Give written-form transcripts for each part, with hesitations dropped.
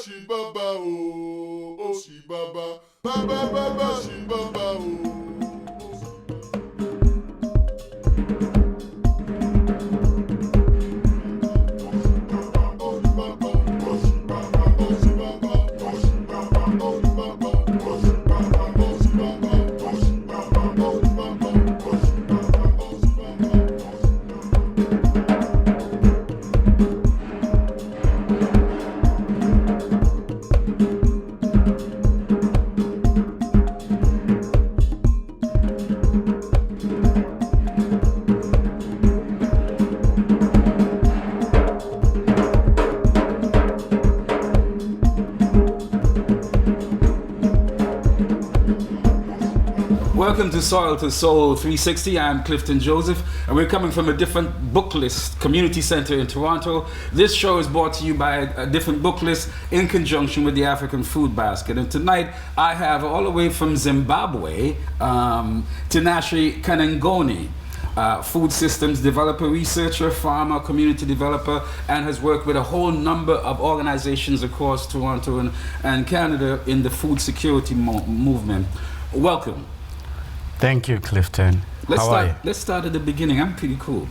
Shibaba, oh Shibaba, Baba, Shibaba, oh. Welcome to Soil to Soul 360. I'm Clifton Joseph, and we're coming from a different book list community center in Toronto. This show is brought to you by a different book list in conjunction with the African FoodBasket. And tonight I have all the way from Zimbabwe, Tinashe Kanengoni, food systems developer, researcher, farmer, community developer, and has worked with a whole number of organizations across Toronto and Canada in the food security movement. Welcome. Thank you, Clifton. Let's start at the beginning. I'm pretty cool.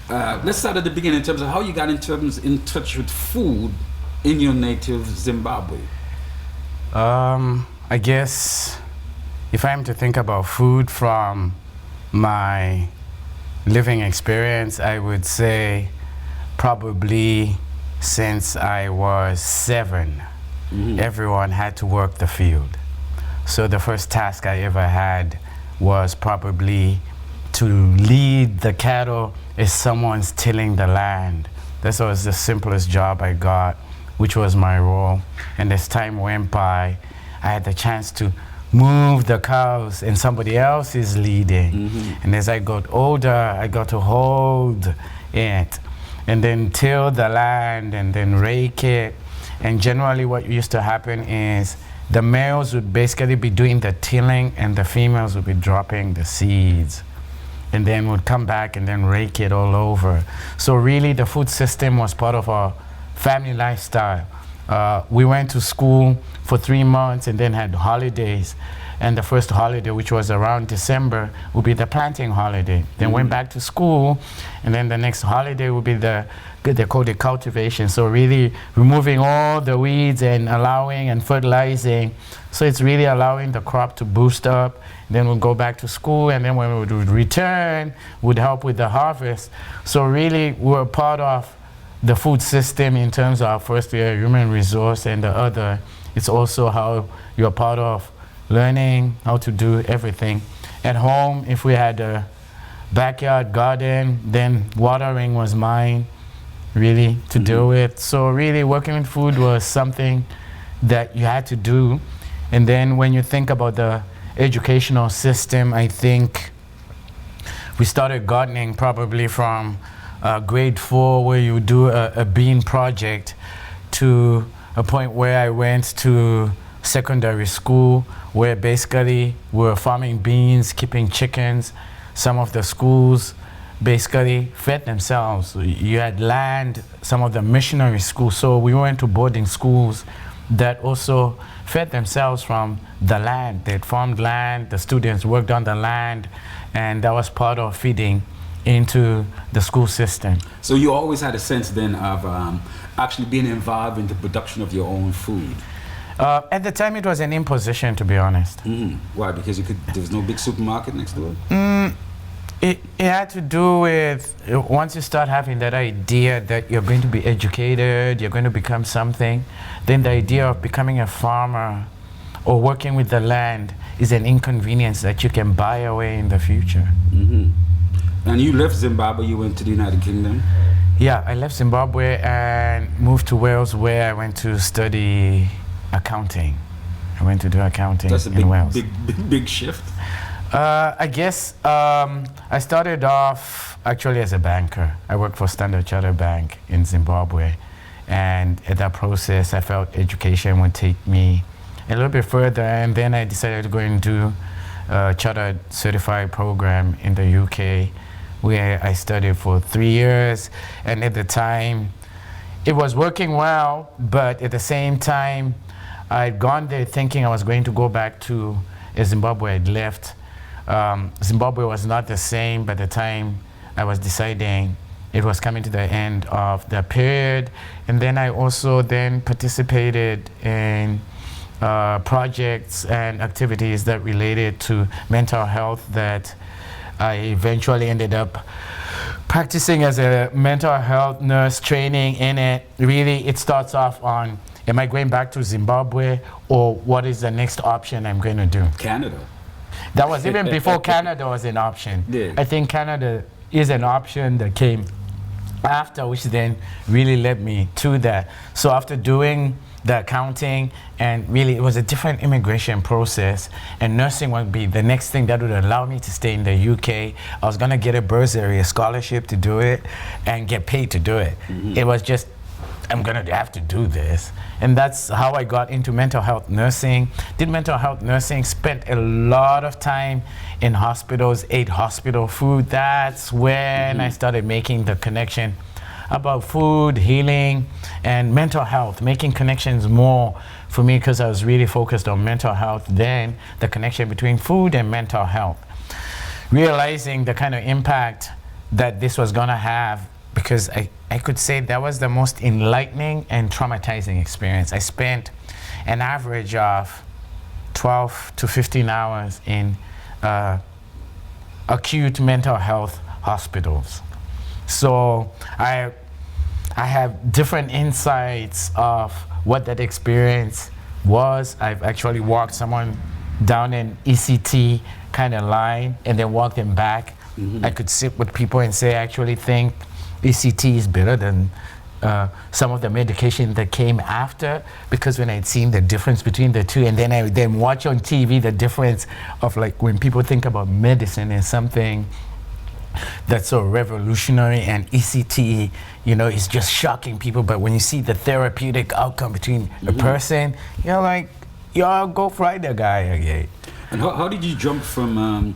Let's start at the beginning in terms of how you got in touch with food in your native Zimbabwe. I guess if I'm to think about food from my living experience, I would say probably since I was 7, everyone had to work the field. So the first task I ever had was probably to lead the cattle as someone's tilling the land. This was the simplest job I got, which was my role. And as time went by, I had the chance to move the cows and somebody else is leading. And as I got older, I got to hold it and then till the land and then rake it. And generally what used to happen is the males would basically be doing the tilling and the females would be dropping the seeds and then would come back and then rake it all over. So really the food system was part of our family lifestyle. We went to school for 3 months and then had holidays. And the first holiday, which was around December, would be the planting holiday. Then went back to school, and then the next holiday would be they call it cultivation. So really removing all the weeds and allowing and fertilizing. So it's really allowing the crop to boost up. Then we'll go back to school, and then when we would return, would help with the harvest. So really we're part of the food system in terms of first human resource, and the other, it's also how you're part of learning how to do everything. At home, if we had a backyard garden, then watering was mine, really, to do it. So really working with food was something that you had to do. And then when you think about the educational system, I think we started gardening probably from grade 4, where you do a bean project, to a point where I went to secondary school, where basically we're farming beans, keeping chickens. Some of the schools basically fed themselves. You had land, some of the missionary schools. So we went to boarding schools that also fed themselves from the land. They farmed land, the students worked on the land, and that was part of feeding into the school system. So you always had a sense then of actually being involved in the production of your own food? At the time, it was an imposition, to be honest. Why? Because there was no big supermarket next door? It had to do with, once you start having that idea that you're going to be educated, you're going to become something, then the idea of becoming a farmer or working with the land is an inconvenience that you can buy away in the future. And you left Zimbabwe, you went to the United Kingdom? Yeah, I left Zimbabwe and moved to Wales, where I went to study accounting. I went to do accounting in Wales. That's a big shift. I guess I started off actually as a banker. I worked for Standard Chartered Bank in Zimbabwe, and at that process I felt education would take me a little bit further, and then I decided to go and do a chartered certified program in the UK, where I studied for 3 years. And at the time it was working well, but at the same time, I'd gone there thinking I was going to go back to Zimbabwe. I'd left. Zimbabwe was not the same by the time I was deciding it was coming to the end of the period. And then I also then participated in projects and activities that related to mental health that I eventually ended up practicing as a mental health nurse, training in it. Really, it starts off on, am I going back to Zimbabwe, or what is the next option I'm going to do? Canada. That was even before Canada was an option. Yeah. I think Canada is an option that came after, which then really led me to that. So after doing the accounting, and really it was a different immigration process, and nursing would be the next thing that would allow me to stay in the UK. I was gonna get a bursary, a scholarship to do it, and get paid to do it. It was just, I'm gonna have to do this. And that's how I got into mental health nursing. Did mental health nursing, spent a lot of time in hospitals, ate hospital food. That's when I started making the connection about food, healing, and mental health, making connections more for me, because I was really focused on mental health then, the connection between food and mental health. Realizing the kind of impact that this was gonna have, because I could say that was the most enlightening and traumatizing experience. I spent an average of 12 to 15 hours in acute mental health hospitals. So I have different insights of what that experience was. I've actually walked someone down an ECT kind of line and then walked them back. I could sit with people and say, I actually think ECT is better than some of the medication that came after, because when I'd seen the difference between the two, and then I would then watch on TV the difference of, like, when people think about medicine as something that's so revolutionary, and ECT, you know, is just shocking people. But when you see the therapeutic outcome between a person, you're like, y'all go fry the guy again. And how did you jump from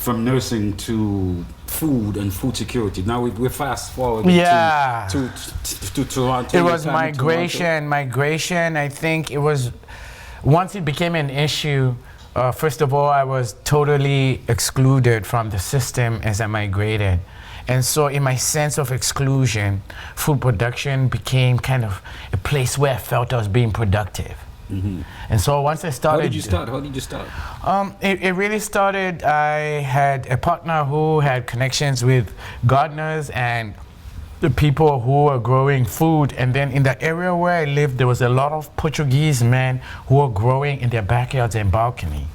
nursing to food and food security? Now we're fast forward to Toronto. It was migration. I think it was, once it became an issue, first of all, I was totally excluded from the system as I migrated. And so in my sense of exclusion, food production became kind of a place where I felt I was being productive. And so once I started... How did you start? It really started, I had a partner who had connections with gardeners and the people who were growing food. And then in the area where I lived, there was a lot of Portuguese men who were growing in their backyards and balcony.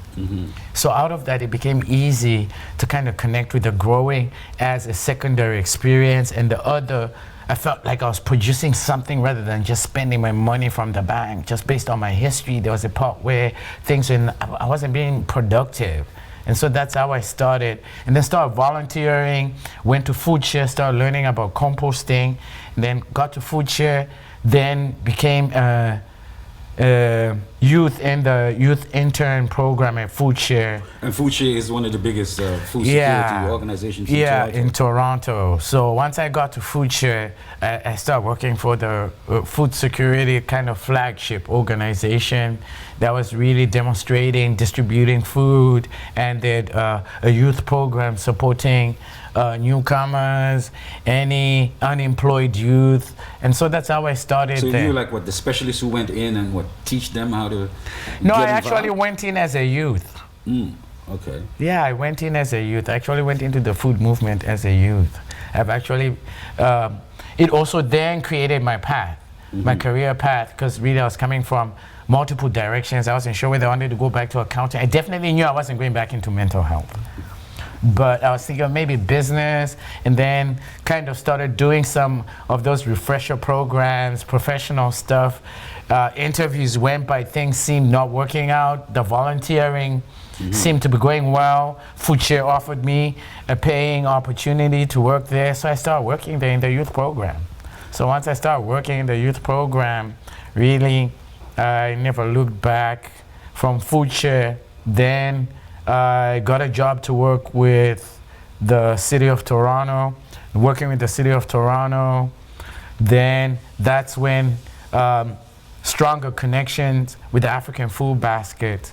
So out of that, it became easy to kind of connect with the growing as a secondary experience, and the other, I felt like I was producing something rather than just spending my money from the bank. Just based on my history, there was a part where I wasn't being productive. And so that's how I started. And then started volunteering, went to Foodshare, started learning about composting, and then got to Foodshare, then became youth in the youth intern program at Foodshare. And Foodshare is one of the biggest food security organizations in Toronto. In Toronto. So once I got to Foodshare, I started working for the food security kind of flagship organization that was really demonstrating, distributing food, and did a youth program supporting newcomers, any unemployed youth. And so that's how I started. So you were like, what, the specialists who went in and teach them how to No, I actually went in as a youth. Okay. Yeah, I went in as a youth. I actually went into the food movement as a youth. I've actually, it also then created my path, my career path, because really I was coming from multiple directions. I wasn't sure whether I wanted to go back to accounting. I definitely knew I wasn't going back into mental health. But I was thinking of maybe business, and then kind of started doing some of those refresher programs, professional stuff. Interviews went by, things seemed not working out. The volunteering seemed to be going well. Foodshare offered me a paying opportunity to work there, so I started working there in the youth program. So once I started working in the youth program, really, I never looked back. From Foodshare, then I got a job to work with the City of Toronto. Working with the City of Toronto, Then that's when stronger connections with the African FoodBasket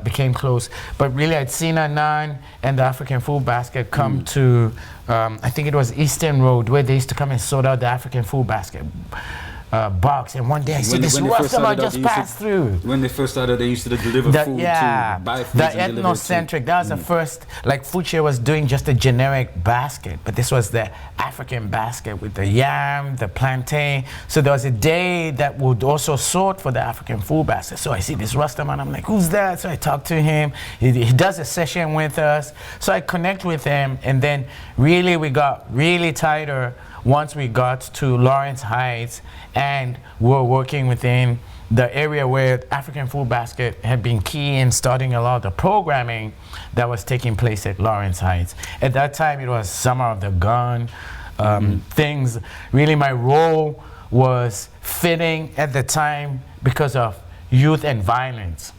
became close. But really, I'd seen Anan and the Afri-Can FoodBasket come to, I think it was Eastern Road, where they used to come and sort out the African FoodBasket box. And one day I said, this restaurant just passed through. When they first started, they used to deliver food to buy food. The ethnocentric, that was the first, like Foodshare was doing just a generic basket, but this was the African basket with the yam, the plantain. So there was a day that would also sort for the African FoodBasket. So I see this Rastaman, I'm like, who's that? So I talk to him, he does a session with us. So I connect with him, and then really we got really tighter once we got to Lawrence Heights, and we're working within the area where African FoodBasket had been key in starting a lot of the programming that was taking place at Lawrence Heights. At that time, it was Summer of the Gun, things. Really, my role was fitting at the time because of youth and violence.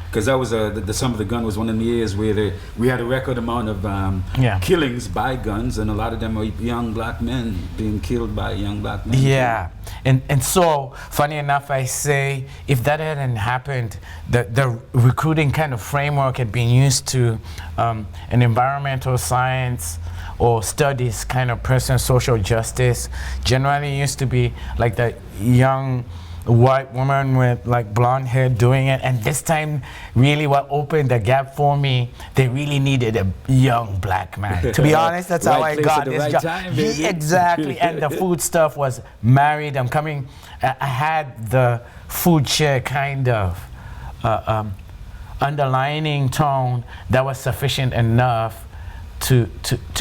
Because that was the Summer of the Gun was one of the years where we had a record amount of killings by guns, and a lot of them are young black men being killed by young black men. Yeah, and so funny enough, I say if that hadn't happened, the recruiting kind of framework had been used to an environmental science or studies kind of person, social justice. Generally used to be like the young white woman with like blonde hair doing it, and this time really what opened the gap for me, they really needed a young black man. To be honest, that's how I got this job. Exactly, and the food stuff was married. I had the Foodshare kind of underlining tone that was sufficient enough to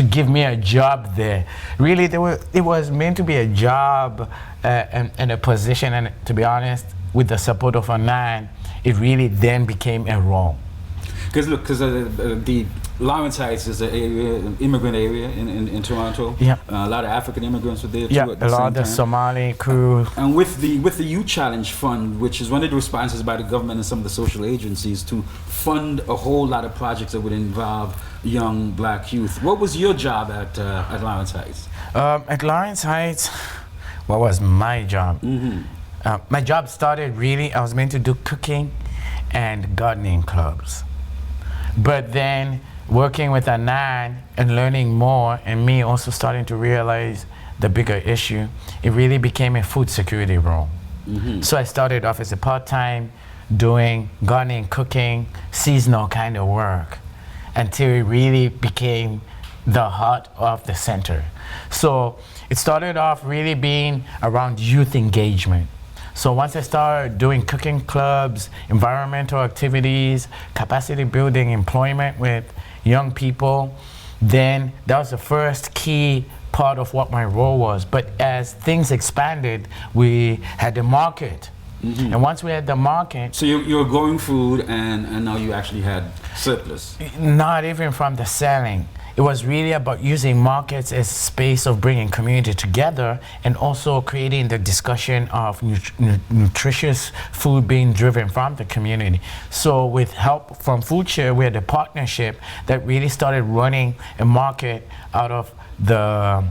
give me a job there. Really, it was meant to be a job and a position, and to be honest, with the support of Anan, it really then became a role. Because look, the Lawrence Heights is an immigrant area in Toronto. Yeah. A lot of African immigrants were there too. Yeah, at the a lot same of the time. Somali crew. And with the Youth Challenge Fund, which is one of the responses by the government and some of the social agencies to fund a whole lot of projects that would involve young black youth. What was your job at Lawrence Heights? At Lawrence Heights, what was my job? My job started really, I was meant to do cooking and gardening clubs. But then working with Anan and learning more, and me also starting to realize the bigger issue, it really became a food security role. So I started off as a part-time doing gardening, cooking, seasonal kind of work, until it really became the heart of the center. So it started off really being around youth engagement. So once I started doing cooking clubs, environmental activities, capacity building, employment with young people, then that was the first key part of what my role was. But as things expanded, we had the market. And once we had the market... So you were growing food, and now you actually had surplus? Not even from the selling. It was really about using markets as space of bringing community together, and also creating the discussion of nutritious food being driven from the community. So with help from Foodshare, we had a partnership that really started running a market out of the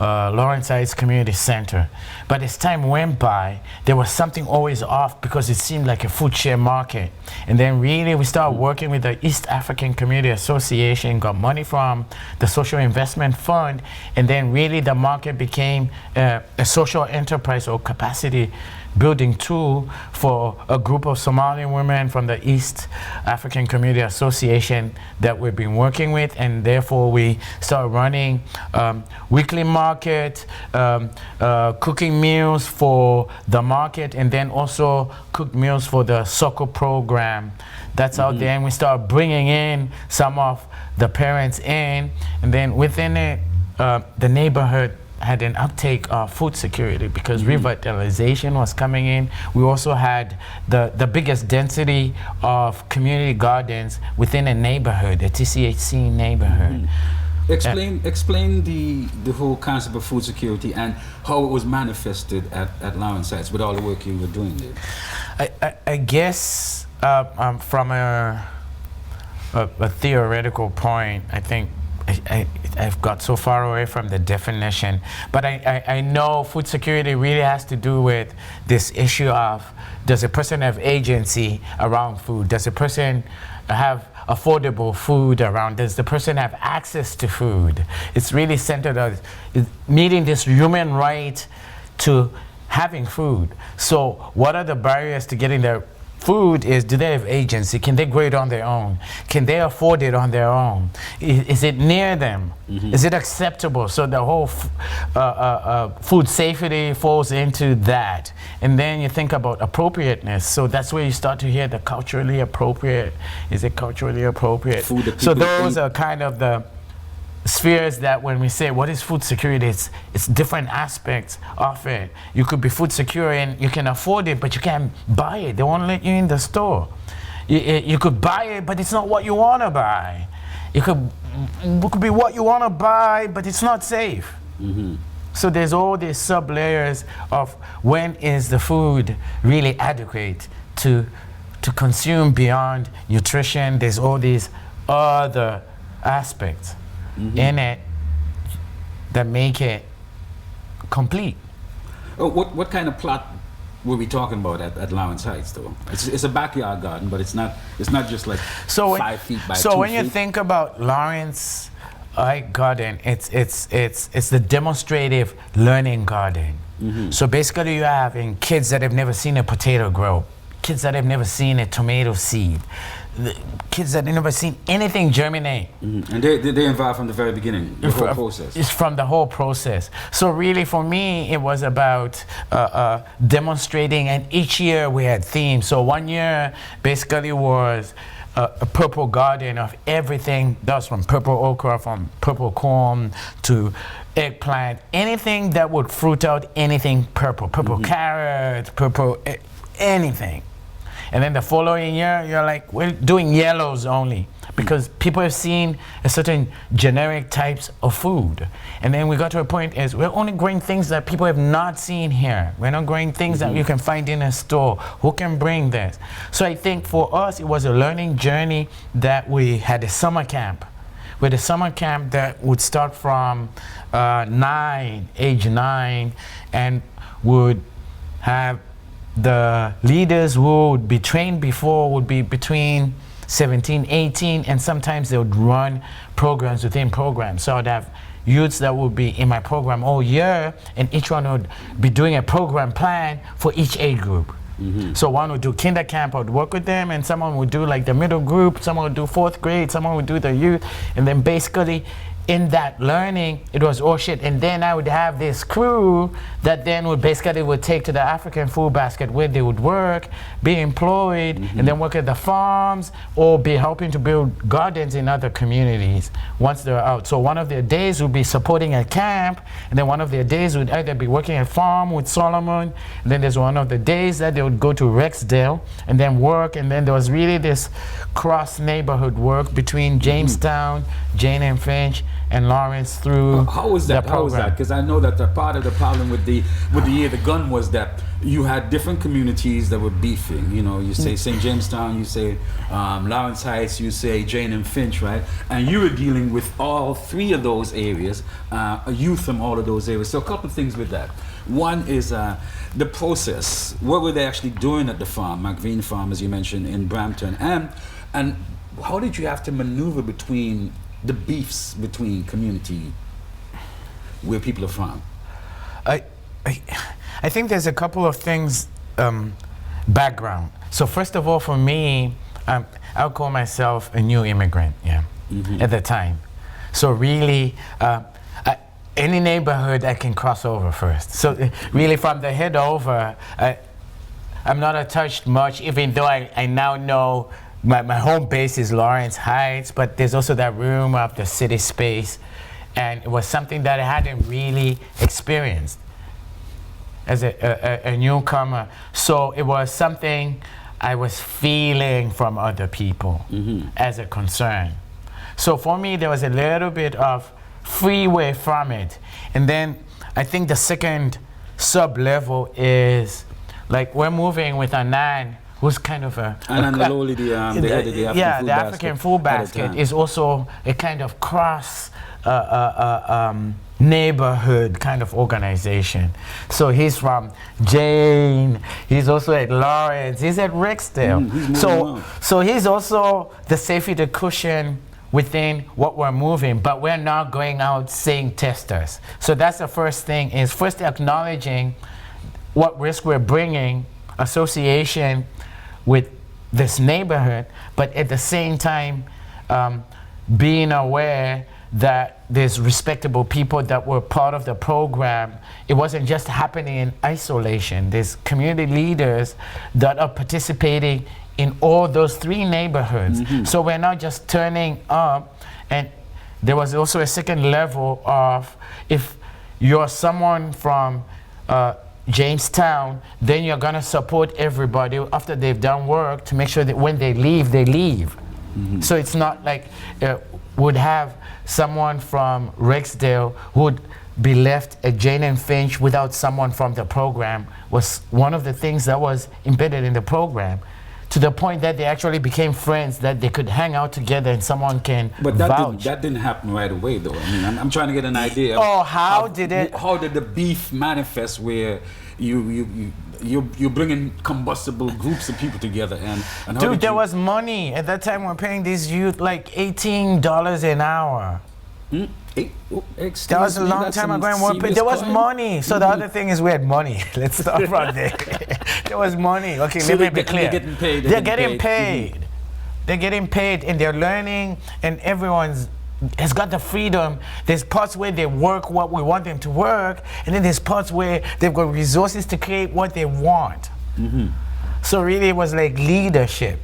Lawrence Heights Community Center. But as time went by, there was something always off because it seemed like a Foodshare market. And then really we started working with the East African Community Association, got money from the Social Investment Fund, and then really the market became a social enterprise or capacity building tool for a group of Somali women from the East African Community Association that we've been working with, and therefore we started running weekly market, cooking meals for the market, and then also cook meals for the soccer program that's out there. And we started bringing in some of the parents in, and then within it, the neighborhood had an uptake of food security because revitalization was coming in. We also had the biggest density of community gardens within a neighborhood, a TCHC neighborhood. Explain the whole concept of food security and how it was manifested at Lawrence Heights with all the work you were doing there. I guess from a theoretical point, I think I've got so far away from the definition, but I know food security really has to do with this issue of, does a person have agency around food? Does a person have affordable food around? Does the person have access to food? It's really centered on meeting this human right to having food. So what are the barriers to getting their food? Is, do they have agency? Can they grow it on their own? Can they afford it on their own? Is it near them? Is it acceptable? So the whole food safety falls into that. And then you think about appropriateness. So that's where you start to hear the culturally appropriate. Is it culturally appropriate? Food that So people those eat. are kind of the spheres that when we say what is food security, it's different aspects of it. You could be food secure and you can afford it, but you can't buy it. They won't let you in the store. You could buy it, but it's not what you want to buy. It could be what you want to buy, but it's not safe. So there's all these sub layers of when is the food really adequate to consume beyond nutrition. There's all these other aspects in it that make it complete. Oh, what kind of plot were we talking about at Lawrence Heights, though? It's a backyard garden, but it's not just like 5 feet by 2 feet. So when you think about Lawrence Heights Garden, it's the demonstrative learning garden. So basically you're having kids that have never seen a potato grow, kids that have never seen a tomato seed, the kids that have never seen anything germinate. And they're involved from the very beginning, the whole process. It's from the whole process. So really for me, it was about demonstrating, and each year we had themes. So one year basically was a purple garden of everything. That's from purple okra, from purple corn to eggplant, anything that would fruit out anything purple, carrots, purple, anything. And then the following year, you're like, we're doing yellows only because people have seen a certain generic types of food. And then we got to a point is we're only growing things that people have not seen here. We're not growing things that you can find in a store. Who can bring this? So I think for us, it was a learning journey that we had a summer camp. With a summer camp that would start from age 9, and would have the leaders who would be trained before would be between 17, 18, and sometimes they would run programs within programs. So I'd have youths that would be in my program all year, and each one would be doing a program plan for each age group. So one would do kinder camp, I would work with them, and someone would do like the middle group, someone would do 4th grade, someone would do the youth, and then basically in that learning, it was all shit. And then I would have this crew that then would take to the Afri-Can FoodBasket where they would work, be employed, and then work at the farms or be helping to build gardens in other communities once they're out. So one of their days would be supporting a camp, and then one of their days would either be working at farm with Solomon, and then there's one of the days that they would go to Rexdale and then work, and then there was really this cross neighborhood work between Jamestown, Jane and Finch, and Lawrence through How was that? How was that? Because I know that the part of the problem with the year the gun was that you had different communities that were beefing. You know, you say St. Jamestown, you say Lawrence Heights, you say Jane and Finch, right? And you were dealing with all 3 of those areas, youth from all of those areas. So a couple of things with that. One is the process. What were they actually doing at the farm, McVean Farm, as you mentioned, in Brampton, and how did you have to maneuver between the beefs between community where people are from? I think there's a couple of things, background. So first of all, for me, I would call myself a new immigrant, at the time. So really, any neighborhood I can cross over first. So really from the head over, I'm not attached much, even though I now know my home base is Lawrence Heights, but there's also that room of the city space, and it was something that I hadn't really experienced as a newcomer. So it was something I was feeling from other people as a concern. So for me, there was a little bit of freeway from it. And then I think the second sub-level is, like, we're moving with Anand who's kind of a... And then Loli, the head of the African the African FoodBasket is also a kind of cross neighborhood kind of organization. So he's from Jane, he's also at Lawrence, he's at Rexdale. So he's also the safety cushion within what we're moving, but we're not going out saying testers. So that's the first thing, is first acknowledging what risk we're bringing, association with this neighborhood, but at the same time being aware that there's respectable people that were part of the program. It wasn't just happening in isolation. There's community leaders that are participating in all those 3 neighborhoods. So we're not just turning up, and there was also a second level of, if you're someone from Jamestown, then you're gonna support everybody after they've done work to make sure that when they leave, they leave. So it's not like would have someone from Rexdale who would be left at Jane and Finch without someone from the program. Was one of the things that was embedded in the program, to the point that they actually became friends, that they could hang out together and someone can vouch. That didn't happen right away, though. I mean, I'm trying to get an idea. How did the beef manifest where you're bringing combustible groups of people together, and dude, there was money at that time. We're paying these youth like $18 an hour. That was a long time ago. There was money. So the other thing is we had money. Let's start from there. There was money. Okay, so let me be clear. They're getting paid. They're getting paid. They're getting paid, and they're learning, and everyone's has got the freedom. There's parts where they work what we want them to work, and then there's parts where they've got resources to create what they want. So really it was like leadership.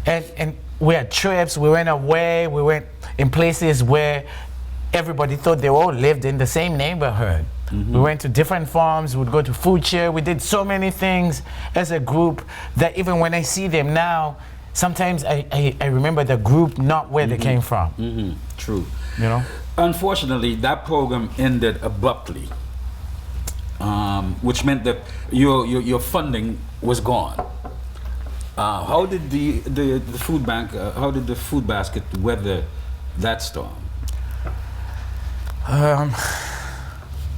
And we had trips, we went away, we went in places where everybody thought they all lived in the same neighborhood. We went to different farms, we'd go to Foodshare, we did so many things as a group that even when I see them now, sometimes I remember the group, not where they came from. True. You know? Unfortunately, that program ended abruptly, which meant that your funding was gone. How did the food bank, how did the FoodBasket weather that storm?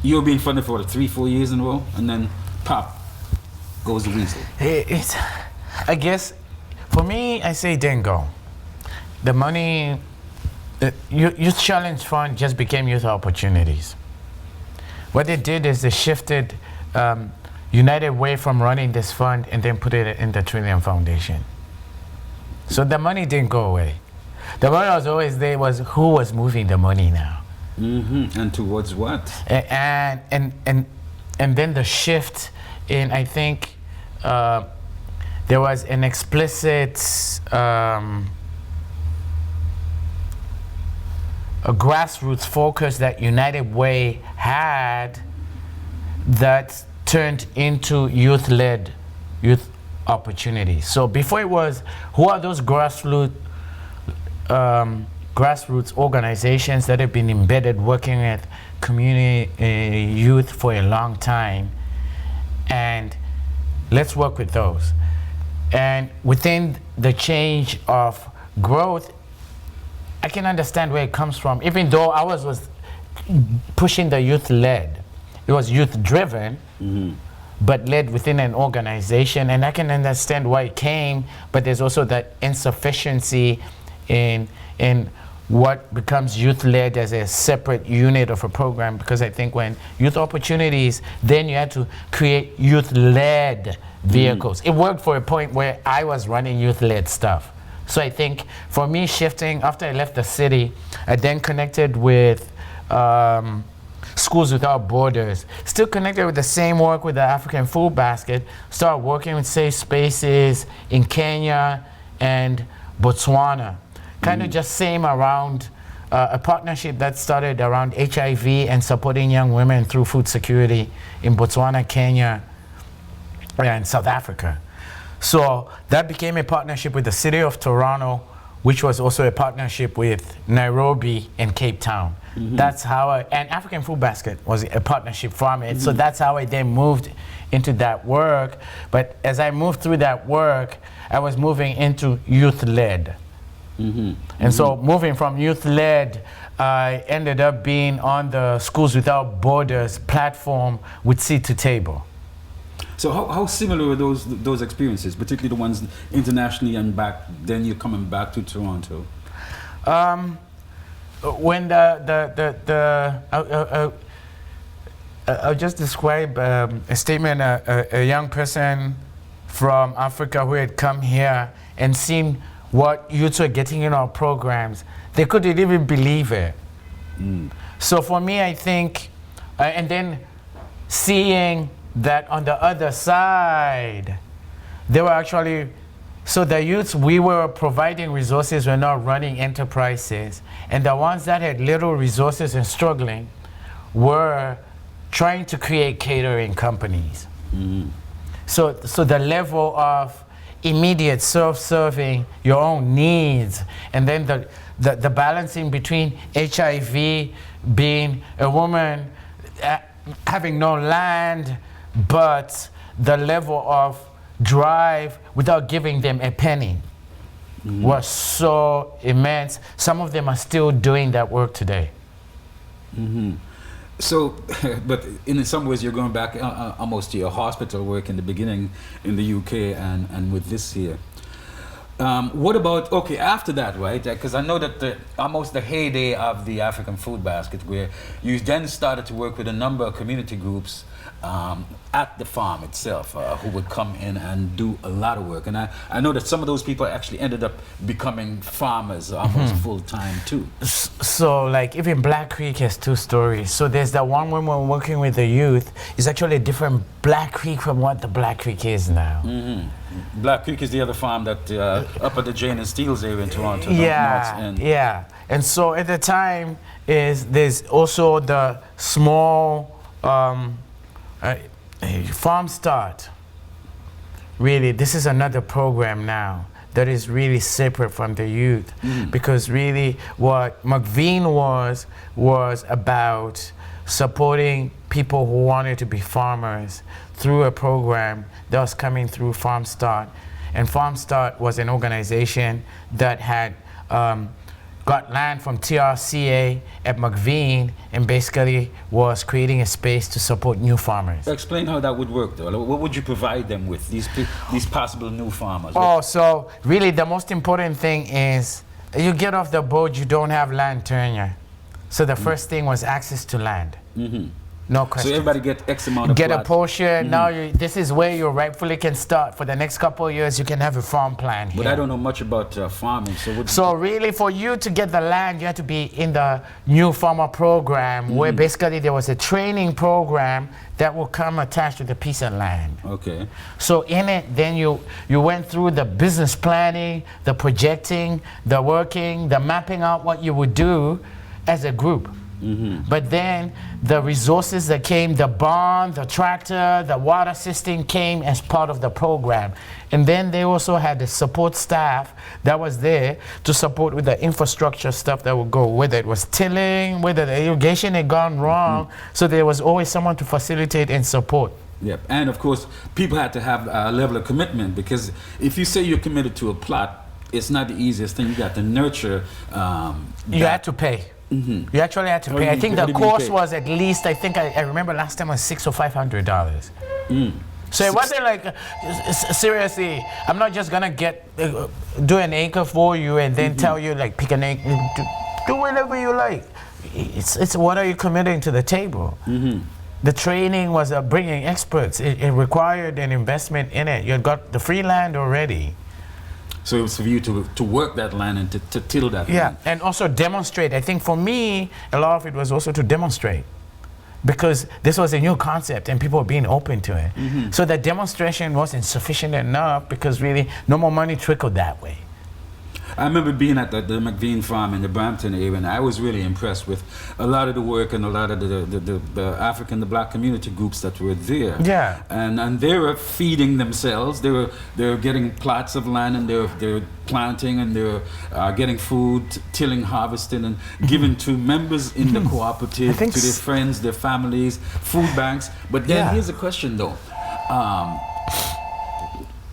You were being funded for 3-4 years in a row, and then pop goes the weasel. I guess for me, I say it didn't go. The money, Youth Challenge Fund just became Youth Opportunities. What they did is they shifted United Way from running this fund and then put it in the Trillium Foundation. So the money didn't go away. The money was always there, was who was moving the money now. And towards what? And then the shift in, I think, there was an explicit a grassroots focus that United Way had that turned into youth-led youth opportunities. So before it was, who are those grassroots organizations that have been embedded working with community youth for a long time, and let's work with those. And within the change of growth, I can understand where it comes from, even though ours was pushing the youth-led. It was youth-driven, but led within an organization, and I can understand why it came, but there's also that insufficiency in what becomes youth-led as a separate unit of a program, because I think when youth opportunities, then you had to create youth-led vehicles. It worked for a point where I was running youth-led stuff. So I think for me, shifting, after I left the city, I then connected with Schools Without Borders, still connected with the same work with the Afri-Can FoodBasket, started working with safe spaces in Kenya and Botswana. Kind of just same around a partnership that started around HIV and supporting young women through food security in Botswana, Kenya, and South Africa. So that became a partnership with the City of Toronto, which was also a partnership with Nairobi and Cape Town. That's how and Afri-Can FoodBasket was a partnership from it. So that's how I then moved into that work. But as I moved through that work, I was moving into youth-led. And so moving from youth-led, I ended up being on the Schools Without Borders platform with Seed to Table. So how similar are those experiences, particularly the ones internationally and back then you're coming back to Toronto? When I'll just describe a statement a young person from Africa who had come here and seen what youths were getting in our programs. They couldn't even believe it. So for me, I think, and then seeing that on the other side, they were actually, so the youths, we were providing resources, we're not running enterprises. And the ones that had little resources and struggling were trying to create catering companies. So the level of immediate self-serving your own needs, and then the balancing between HIV, being a woman having no land, but the level of drive without giving them a penny was so immense. Some of them are still doing that work today. So, but in some ways you're going back almost to your hospital work in the beginning in the UK and with this here. What about, okay, after that, right? Because I know that almost the heyday of the Afri-Can FoodBasket, where you then started to work with a number of community groups at the farm itself who would come in and do a lot of work. And I know that some of those people actually ended up becoming farmers almost full-time too. So like even Black Creek has two stories. So there's that one woman working with the youth. It's actually a different Black Creek from what the Black Creek is now. Black Creek is the other farm that up at the Jane and Steeles area in Toronto. Yeah. And so at the time there's also the small Farm Start. Really, this is another program now that is really separate from the youth, because really what McVean was about supporting people who wanted to be farmers through a program that was coming through Farm Start. And Farm Start was an organization that had got land from TRCA at McVean and basically was creating a space to support new farmers. Explain how that would work though. What would you provide them with, these possible new farmers? So really the most important thing is you get off the boat, you don't have land tenure. So the first thing was access to land. No question. So everybody get X amount of get plot. a portion. Now this is where you rightfully can start. For the next couple of years, you can have a farm plan here. But I don't know much about farming. So really, for you to get the land, you had to be in the new farmer program, where basically there was a training program that will come attached with a piece of land. Okay. So in it, then you went through the business planning, the projecting, the working, the mapping out what you would do as a group. But then the resources that came, the barn, the tractor, the water system came as part of the program. And then they also had the support staff that was there to support with the infrastructure stuff that would go, whether it was tilling, whether the irrigation had gone wrong. So there was always someone to facilitate and support. Yep, and of course, people had to have a level of commitment, because if you say you're committed to a plot, it's not the easiest thing. You got to nurture. You had to pay. You actually had to pay. I think the course was at least, I remember last time was $600 or $500. So it wasn't like, seriously, I'm not just gonna do an acre for you and then tell you like pick an acre, do whatever you like. It's what are you committing to the table? The training was bringing experts. It required an investment in it. You got the free land already. So it was for you to work that land and to till that land. And also demonstrate. I think for me, a lot of it was also to demonstrate, because this was a new concept and people were being open to it. So the demonstration wasn't sufficient enough, because really no more money trickled that way. I remember being at the McVean farm in the Brampton area, and I was really impressed with a lot of the work and a lot of the African, the black community groups that were there. Yeah. And they were feeding themselves. They were getting plots of land, and they were planting, and they were getting food, tilling, harvesting, and giving to members in the cooperative, to their friends, their families, food banks. But then here's a question though.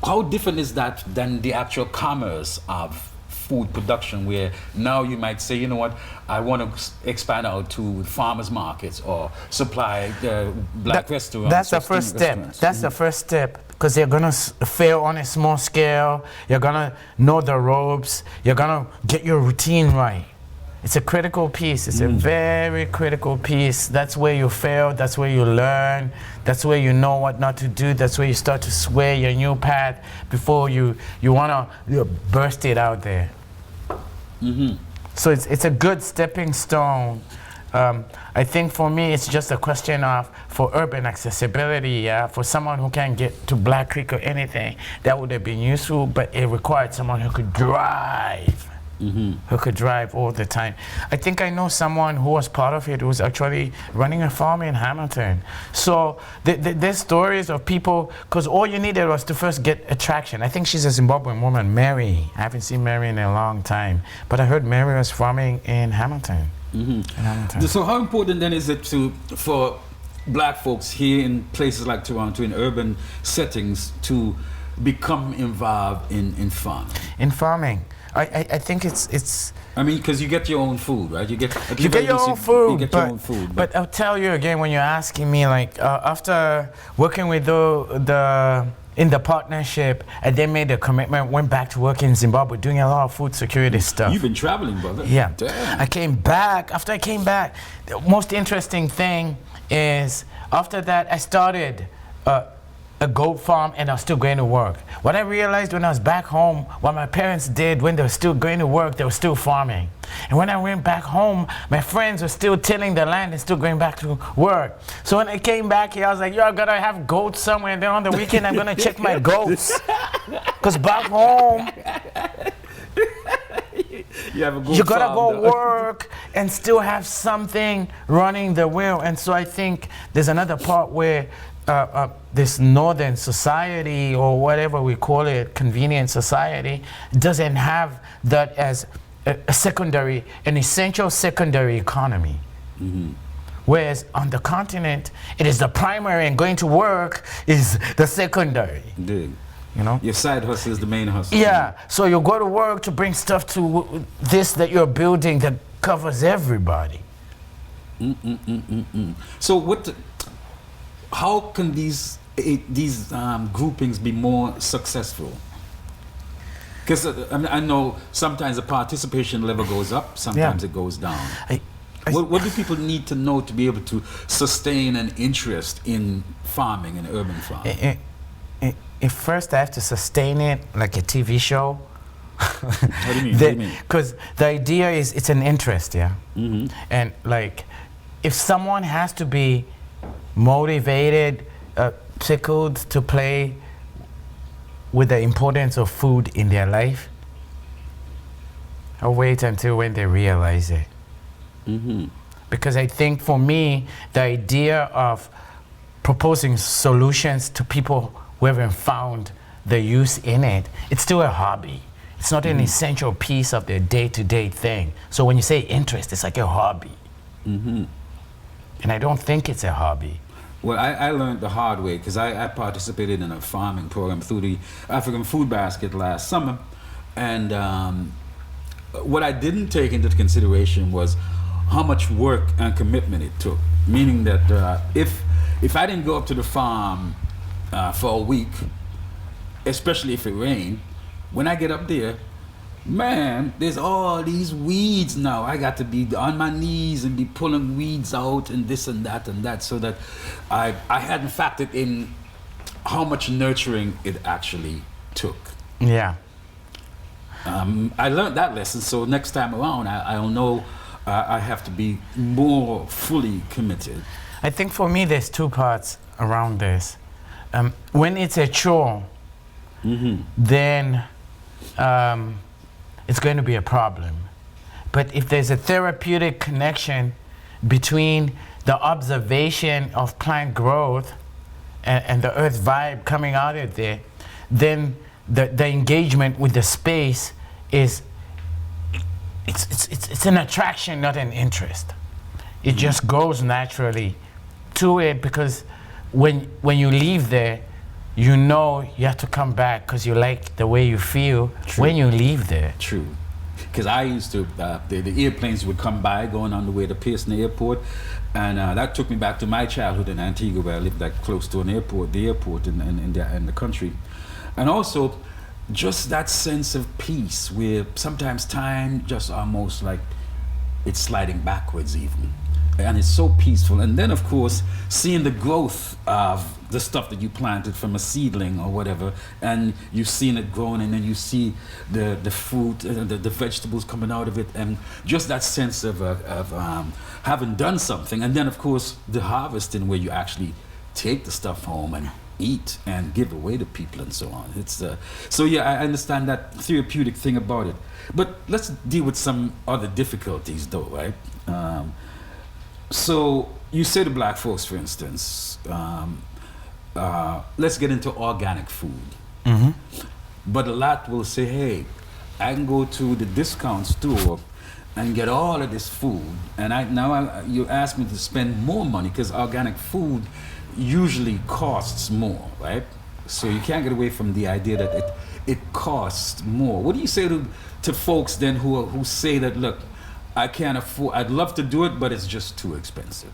How different is that than the actual commerce of food production, where now you might say, you know what, I want to expand out to farmers markets or supply black restaurants. That's the first step. That's the first step, because you're going to fail on a small scale. You're going to know the ropes. You're going to get your routine right. It's a critical piece. It's a very critical piece. That's where you fail. That's where you learn. That's where you know what not to do. That's where you start to sway your new path before you want to burst it out there. So it's a good stepping stone. I think for me, it's just a question of, for urban accessibility, for someone who can't get to Black Creek or anything, that would have been useful, but it required someone who could drive. Who could drive all the time. I think I know someone who was part of it, who was actually running a farm in Hamilton. So there's stories of people, because all you needed was to first get attraction. I think she's a Zimbabwean woman, Mary. I haven't seen Mary in a long time, but I heard Mary was farming in Hamilton. So how important then is it for black folks here in places like Toronto, in urban settings, to become involved in farming? In farming. I think it's. I mean, because you get your own food, right? You get your own food. You get your own food. But I'll tell you again, when you're asking me, like, after working with in the partnership, and they made a commitment, went back to work in Zimbabwe, doing a lot of food security stuff. You've been traveling, brother. Yeah. Damn. I came back. After I came back, the most interesting thing is, after that, I started a goat farm, and I was still going to work. What I realized when I was back home, what my parents did when they were still going to work, they were still farming. And when I went back home, my friends were still tilling the land and still going back to work. So when I came back here, I was like, yo, I gotta have goats somewhere. And then on the weekend, I'm gonna check my goats. Because back home, you gotta go work and still have something running the wheel. And so I think there's another part where this northern society, or whatever we call it, convenient society, doesn't have that as an essential secondary economy. Whereas on the continent, it is the primary, and going to work is the secondary. Indeed. You know? Your side hustle is the main hustle. Yeah, so you go to work to bring stuff to this that you're building that covers everybody. So how can these groupings be more successful? Because I know sometimes the participation level goes up, sometimes it goes down. What do people need to know to be able to sustain an interest in farming and urban farming? First, I have to sustain it like a TV show. What do you mean? Because the idea is it's an interest, and like, if someone has to be motivated, tickled to play with the importance of food in their life, I'll wait until when they realize it. Because I think for me, the idea of proposing solutions to people who haven't found the use in it, it's still a hobby. It's not an essential piece of their day-to-day thing. So when you say interest, it's like a hobby. And I don't think it's a hobby. Well, I learned the hard way, because I participated in a farming program through the African FoodBasket last summer. And what I didn't take into consideration was how much work and commitment it took. Meaning that if I didn't go up to the farm for a week, especially if it rained, when I get up there, man, there's all these weeds now. I got to be on my knees and be pulling weeds out and this and that, so that I hadn't factored in how much nurturing it actually took. Yeah. I learned that lesson, so next time around, I'll know I have to be more fully committed. I think for me, there's two parts around this. When it's a chore, then it's going to be a problem. But if there's a therapeutic connection between the observation of plant growth and the earth vibe coming out of there, then the engagement with the space is it's an attraction, not an interest. It just goes naturally to it, because when you leave there, you know you have to come back because you like the way you feel when you leave there. True. Because I used to, the airplanes would come by going on the way to Pearson Airport, and that took me back to my childhood in Antigua, where I lived like close to an airport, the airport in the country. And also, just that sense of peace, where sometimes time just almost like it's sliding backwards even. And it's so peaceful. And then, of course, seeing the growth of the stuff that you planted from a seedling or whatever, and you've seen it growing, and then you see the fruit, the vegetables coming out of it, and just that sense of having done something. And then, of course, the harvesting, where you actually take the stuff home and eat and give away to people and so on. It's so yeah, I understand that therapeutic thing about it. But let's deal with some other difficulties, though, right? So you say to black folks, for instance, let's get into organic food. Mm-hmm. But a lot will say, hey, I can go to the discount store and get all of this food, and you ask me to spend more money, because organic food usually costs more, right? So you can't get away from the idea that it costs more. What do you say to folks then who say that, look, I can't afford, I'd love to do it, but it's just too expensive?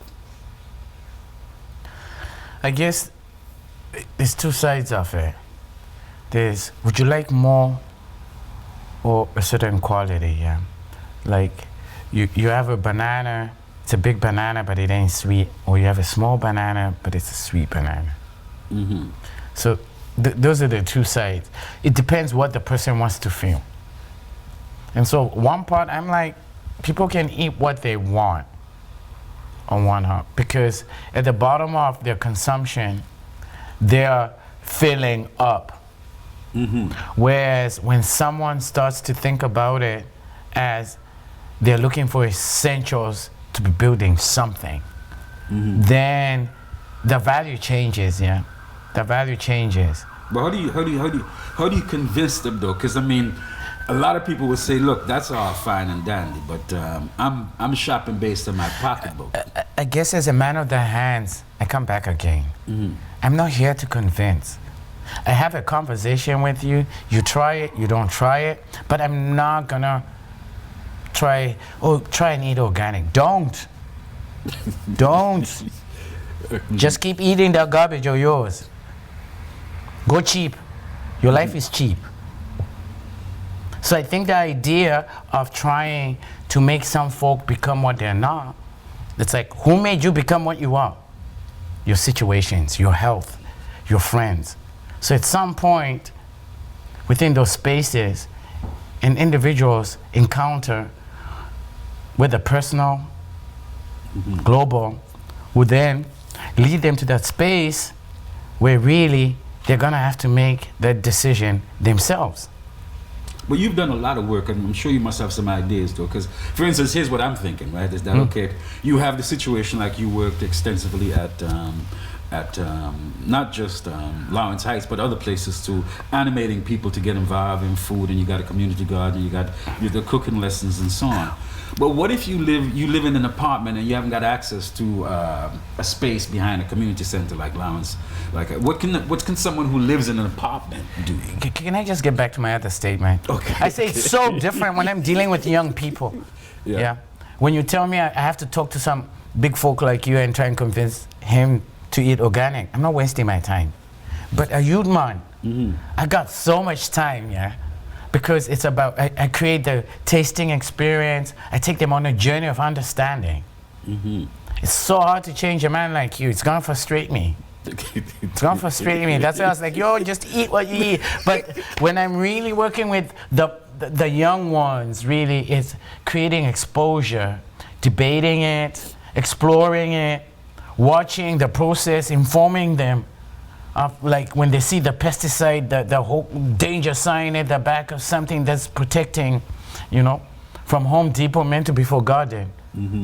I guess there's two sides of it. There's, would you like more or a certain quality, yeah? Like, you have a banana, it's a big banana, but it ain't sweet. Or you have a small banana, but it's a sweet banana. Mm-hmm. So those are the two sides. It depends what the person wants to feel. And so one part, I'm like, people can eat what they want on one hand, because at the bottom of their consumption, they're filling up. Mm-hmm. Whereas when someone starts to think about it as they're looking for essentials to be building something, mm-hmm. then the value changes, yeah. The value changes. But how do you convince them, though? Because I mean, a lot of people would say, look, that's all fine and dandy, but I'm shopping based on my pocketbook. I guess as a man of the hands, I come back again. Mm-hmm. I'm not here to convince. I have a conversation with you. You try it, you don't try it, but I'm not gonna try and eat organic. Don't. Just keep eating that garbage of yours. Go cheap. Your life is cheap. So I think the idea of trying to make some folk become what they're not, it's like, who made you become what you are? Your situations, your health, your friends. So at some point within those spaces, and individuals encounter whether personal, mm-hmm. global, would then lead them to that space where really they're gonna have to make that decision themselves. But you've done a lot of work, and I'm sure you must have some ideas, though. Because, for instance, here's what I'm thinking, right? Is that okay? You have the situation like you worked extensively at not just Lawrence Heights, but other places too, animating people to get involved in food, and you got a community garden, you got the cooking lessons and so on. But what if you live in an apartment and you haven't got access to a space behind a community center like Lawrence? Like, what can someone who lives in an apartment do? Can I just get back to my other statement? Okay. I say it's so different when I'm dealing with young people. Yeah. When you tell me I have to talk to some big folk like you and try and convince him to eat organic, I'm not wasting my time. But a youth man, mm-hmm. I got so much time, yeah. Because it's about, I create the tasting experience, I take them on a journey of understanding. Mm-hmm. It's so hard to change a man like you, it's gonna frustrate me. It's gonna frustrate me. That's why I was like, yo, just eat what you eat. But when I'm really working with the young ones, really, it's creating exposure, debating it, exploring it, watching the process, informing them. Like when they see the pesticide, the whole danger sign at the back of something that's protecting you know, from Home Depot meant to be for garden,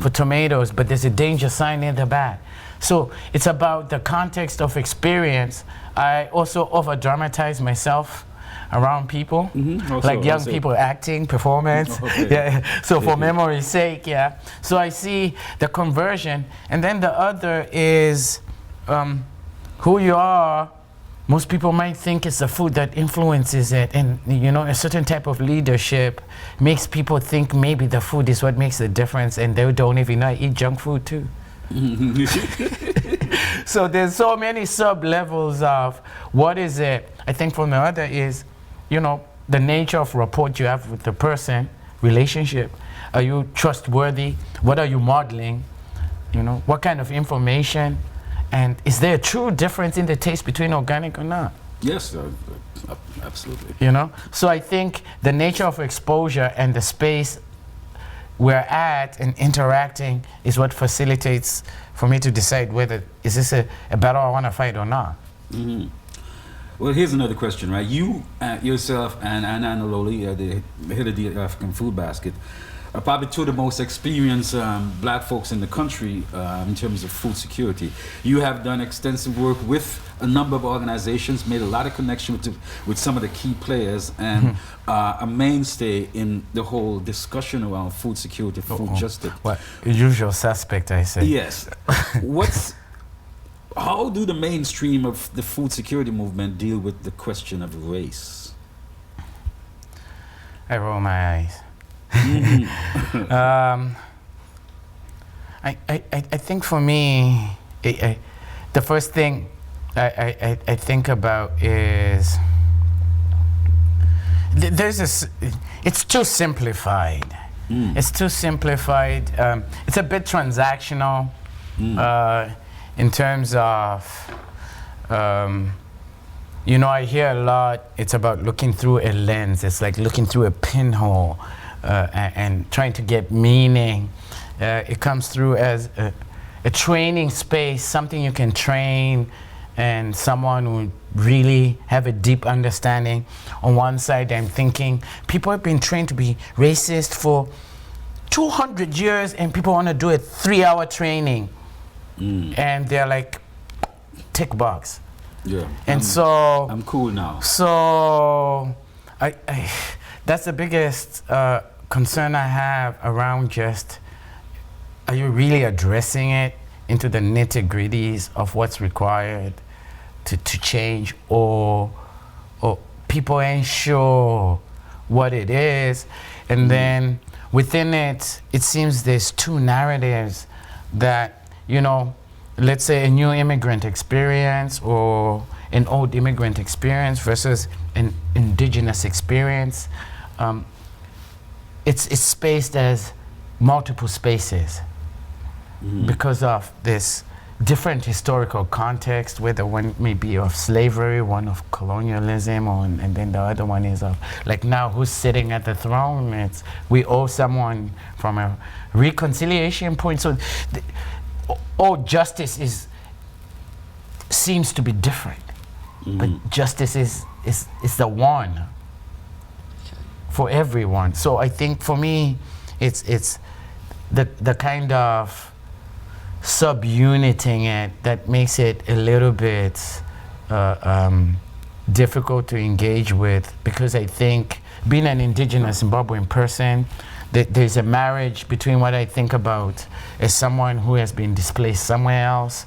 for tomatoes, but there's a danger sign in the back. So it's about the context of experience. I also over-dramatize myself around people, like young people acting, performance. Yeah. So for memory's sake, yeah. So I see the conversion, and then the other is who you are. Most people might think it's the food that influences it, and you know, a certain type of leadership makes people think maybe the food is what makes the difference, and they don't even know I eat junk food too. So there's so many sub-levels of what is it. I think from the other is, you know, the nature of rapport you have with the person, relationship. Are you trustworthy? What are you modeling? You know, what kind of information? And is there a true difference in the taste between organic or not? Yes, absolutely. You know, so I think the nature of exposure and the space we're at and interacting is what facilitates for me to decide whether is this a battle I want to fight or not. Well, here's another question, right? You yourself and Anna Loli, the head of the Afri-Can FoodBasket, are probably two of the most experienced black folks in the country in terms of food security. You have done extensive work with a number of organizations, made a lot of connection with some of the key players, and a mainstay in the whole discussion around food security, food justice. What usual suspect, I say. Yes. How do the mainstream of the food security movement deal with the question of race? I roll my eyes. I think for me, the first thing I think about is there's this. It's too simplified. It's too simplified. It's a bit transactional in terms of. You know, I hear a lot. It's about looking through a lens. It's like looking through a pinhole. And trying to get meaning. It comes through as a training space, something you can train, and someone who really have a deep understanding. On one side, I'm thinking people have been trained to be racist for 200 years, and people want to do a 3-hour training, and they're like, tick box. Yeah. And I'm cool now. So that's the biggest concern I have around just, are you really addressing it into the nitty-gritties of what's required to change, or people ain't sure what it is, and then within it, it seems there's two narratives that, you know, let's say a new immigrant experience or an old immigrant experience versus an indigenous experience. It's spaced as multiple spaces because of this different historical context, whether one may be of slavery, one of colonialism, and then the other one is of, like, now who's sitting at the throne? We owe someone from a reconciliation point. So all justice seems to be different, but justice is the one for everyone. So I think for me, it's the kind of subuniting it that makes it a little bit difficult to engage with, because I think being an indigenous Zimbabwean person, there's a marriage between what I think about as someone who has been displaced somewhere else,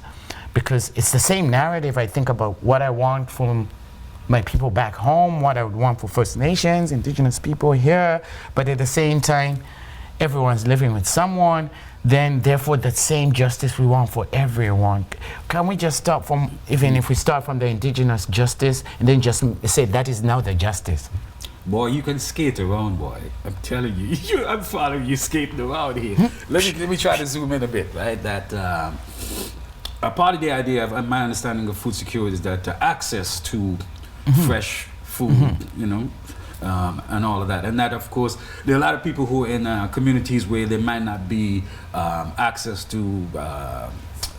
because it's the same narrative I think about what I want from my people back home, what I would want for First Nations, indigenous people here, but at the same time, everyone's living with someone, then therefore that same justice we want for everyone. Can we just start from, even if we start from the indigenous justice, and then just say that is now the justice? Boy, you can skate around, boy. I'm telling you, I'm following you skating around here. let me try to zoom in a bit, right? That a part of the idea of my understanding of food security is that access to fresh food, you know, and all of that. And that, of course, there are a lot of people who are in communities where there might not be access to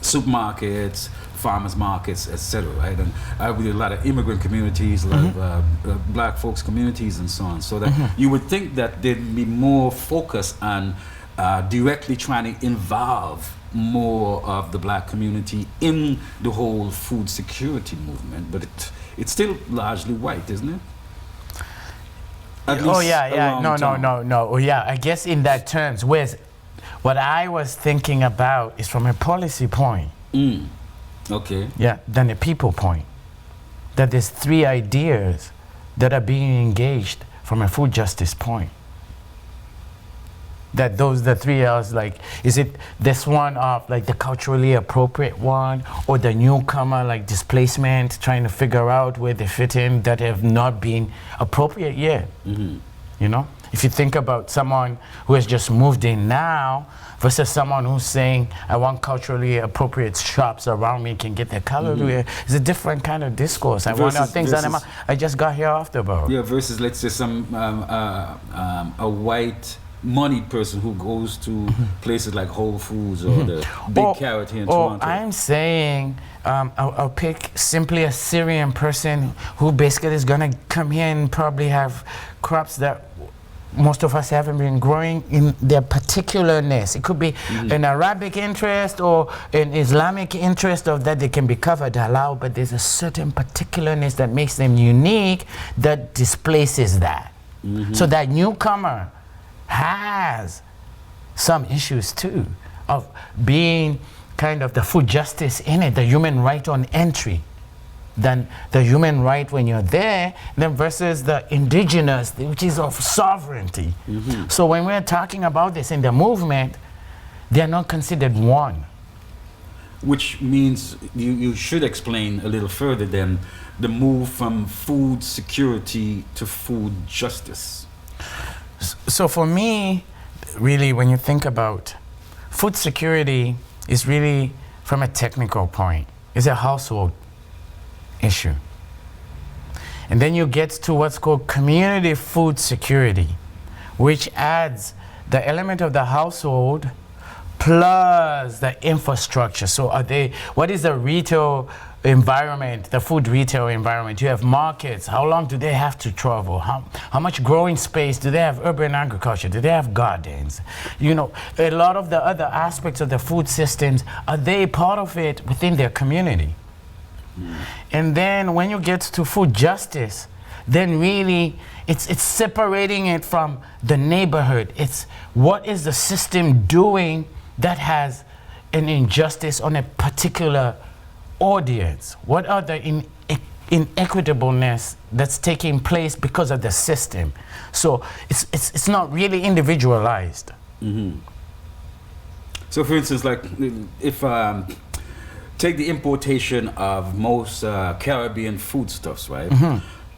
supermarkets, farmers markets, etc. Right, and with a lot of immigrant communities, a lot of black folks communities, and so on. So that you would think that there'd be more focus on directly trying to involve more of the black community in the whole food security movement, but it's still largely white, isn't it? No. Oh, yeah. I guess in that terms, what I was thinking about is from a policy point. Okay. Yeah, than a people point. That there's three ideas that are being engaged from a food justice point. That the three L's, like, is it this one of like the culturally appropriate one, or the newcomer, like displacement, trying to figure out where they fit in, that have not been appropriate yet? You know, if you think about someone who has just moved in now versus someone who's saying, I want culturally appropriate shops around me can get their callaloo, it's a different kind of discourse. I want things that I just got here off the boat. Yeah, versus let's say some a white moneyed person who goes to places like Whole Foods or the Big Carrot here in Toronto. I'm saying I'll pick simply a Syrian person who basically is going to come here and probably have crops that most of us haven't been growing in their particularness. It could be an Arabic interest or an Islamic interest of that they can be covered halal, but there's a certain particularness that makes them unique that displaces that. So that newcomer has some issues too of being kind of the food justice in it, the human right on entry, than the human right when you're there, then versus the indigenous, which is of sovereignty. So when we're talking about this in the movement, they're not considered one. Which means you should explain a little further then the move from food security to food justice. So for me, really, when you think about food security, is really from a technical point. It's a household issue. And then you get to what's called community food security, which adds the element of the household plus the infrastructure. So what is the retail environment, the food retail environment? You have markets. How long do they have to travel? How much growing space? Do they have urban agriculture? Do they have gardens? You know, a lot of the other aspects of the food systems, are they part of it within their community? And then when you get to food justice, then really it's separating it from the neighborhood. It's what is the system doing that has an injustice on a particular audience? What are the inequitableness that's taking place because of the system? So it's not really individualized. So for instance, like if take the importation of most Caribbean foodstuffs, right,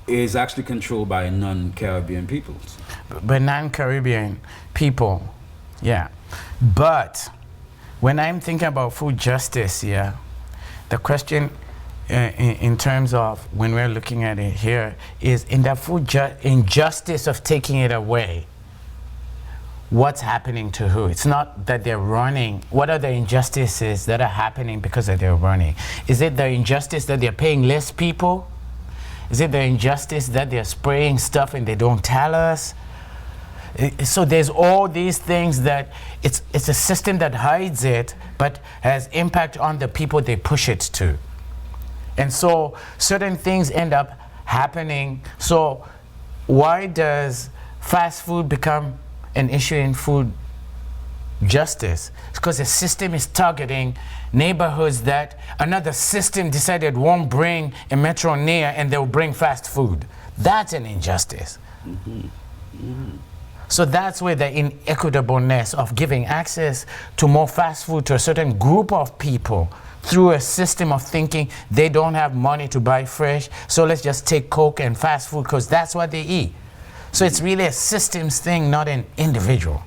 is actually controlled by non-Caribbean peoples. By non-Caribbean people, yeah. But when I'm thinking about food justice, the question in terms of when we're looking at it here is in the food injustice of taking it away. What's happening to who? It's not that they're running. What are the injustices that are happening because of their running? Is it the injustice that they're paying less people? Is it the injustice that they're spraying stuff and they don't tell us? So there's all these things that it's a system that hides it but has impact on the people they push it to. And so certain things end up happening. So why does fast food become an issue in food justice? It's because the system is targeting neighborhoods that another system decided won't bring a metro near, and they'll bring fast food. That's an injustice. So that's where the inequitableness of giving access to more fast food to a certain group of people through a system of thinking they don't have money to buy fresh, so let's just take Coke and fast food because that's what they eat. So it's really a systems thing, not an individual.